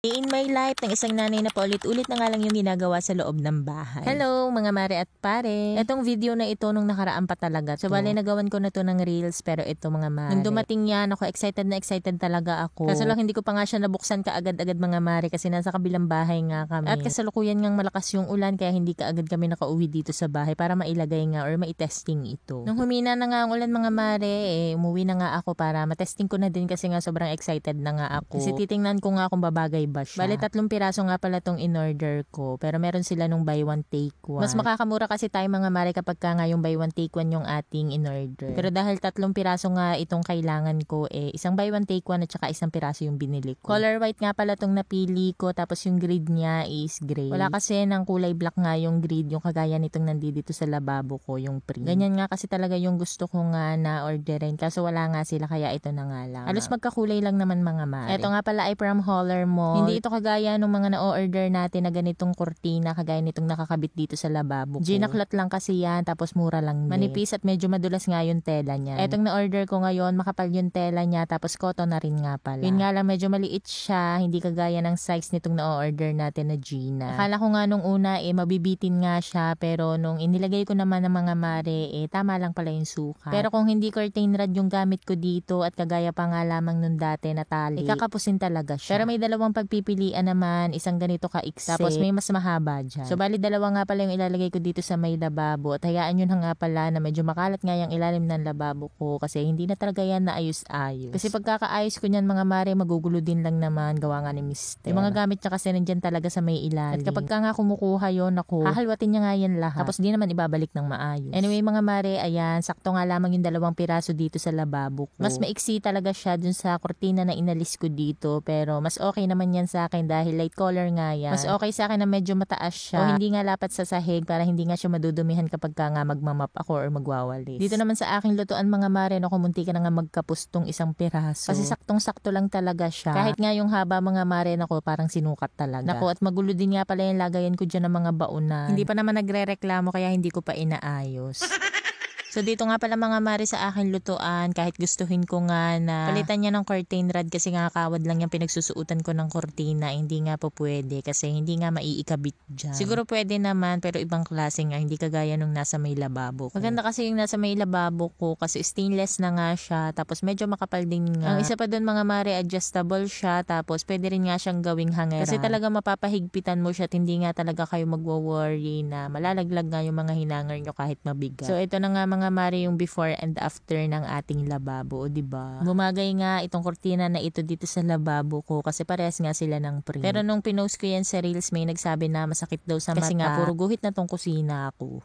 Day in my life ng isang nanay na paulit-ulit na nga lang yung ginagawa sa loob ng bahay. Hello mga mare at pare. Etong video na ito nung nakaraan pa talaga. So bale nagawan ko na to ng reels pero ito mga mare. Nung dumating yan ako excited na excited talaga ako. Kaso lang hindi ko pa nga siya nabuksan kaagad-agad mga mare kasi nasa kabilang bahay nga kami. At kasalukuyan ngang malakas yung ulan kaya hindi kaagad kami nakauwi dito sa bahay para mailagay nga or maitesting ito. Nung humina na nga ang ulan mga mare umuwi na nga ako para matesting ko na din kasi nga sobrang excited na nga ako. Kasi titingnan ko nga kung babagay ba siya. Bale 3 piraso nga pala tong in-order ko pero meron sila nung buy one take one. Mas makakamura kasi tayo mga mare kapag ka nga yung buy one take one yung ating in-order. Pero dahil 3 piraso nga itong kailangan ko isang buy one take one at saka isang piraso yung binili ko. Color white nga pala tong napili ko tapos yung grid niya is gray. Wala kasi ng kulay black nga yung grid yung kagaya nitong nandito sa lababo ko yung print. Ganyan nga kasi talaga yung gusto ko nga na orderin kaso wala nga sila kaya ito na nga lang. Halos magkakulay lang naman mga mare. Ito nga pala ay from Holler Mall. Hindi ito kagaya ng mga na-order natin na ganitong kurtina kagaya nitong nakakabit dito sa lababo ko. Ginaklat lang kasi yan tapos mura lang din. Manipis at medyo madulas nga yung tela niya. Etong na-order ko ngayon makapal yung tela niya tapos cotton na rin nga pala. Yun nga lang medyo maliit siya hindi kagaya ng size nitong na-order natin na Gina. Akala ko nga nung una mabibitin nga siya pero nung inilagay ko naman ng mga mare tama lang pala yung sukat. Pero kung hindi curtain rod yung gamit ko dito at kagaya pa nga lamang nung dati na tali kakapusin talaga siya. Pero may dalawang pagpipilian naman, isang ganito ka-iksi tapos may mas mahaba dyan. So bali dalawa nga pala yung ilalagay ko dito sa may lababo at hayaan nyo na nga pala na medyo makalat nga yung ilalim ng lababo ko kasi hindi na talaga yan na ayos-ayos. Kasi pagkakaayos ko nyan mga mare magugulo din lang naman gawa nga ni Mister. Yung mga gamit niya kasi nandyan talaga sa may ilalim. At kapag ka nga kumukuha yun ako, hahalwatin niya nga yan lahat. Tapos di naman ibabalik ng maayos. Anyway mga mare, ayan, sakto nga lamang yung 2 piraso dito sa lababo ko. Mas maiksi talaga siya dun sa kurtina na inalis ko dito pero mas okay naman yan sa akin dahil light color nga yan. Mas okay sa akin na medyo mataas siya o hindi nga lapat sa sahig para hindi nga siya madudumihan kapag ka nga magmamap ako or magwawalis. Dito naman sa aking lutuan mga mare no kumunti ka na nga magkapustong 1 piraso. Kasi saktong-sakto lang talaga siya. Kahit nga yung haba mga mare nako parang sinukat talaga. Nako at magulo din nga pala yung lagayan ko dyan ng mga baunan. Hindi pa naman nagre-reklamo kaya hindi ko pa inaayos. So dito nga pala mga mare sa akin lutuan kahit gustuhin ko nga na palitan niya ng curtain rod kasi nga kawad lang yung pinagsusuotan ko ng kurtina hindi nga po pwede kasi hindi nga maiikabit dyan. Siguro pwede naman pero ibang klase nga hindi kagaya nung nasa may lababo ko. Maganda kasi yung nasa may lababo ko kasi stainless na nga siya tapos medyo makapal din nga. Ang isa pa doon mga mare adjustable siya tapos pwede rin nga siyang gawing hangera. Kasi talaga mapapahigpitan mo siya at hindi nga talaga kayo magwo-worry na malalaglag nga yung mga hinangir nyo kahit mabigat. So ito na nga mga mare yung before and after ng ating lababo, diba? Bumagay nga itong kurtina na ito dito sa lababo ko kasi parehas nga sila ng print. Pero nung pinost ko yan sa reels may nagsabi na masakit daw sa mata kasi nga puro guhit na tong kusina ko.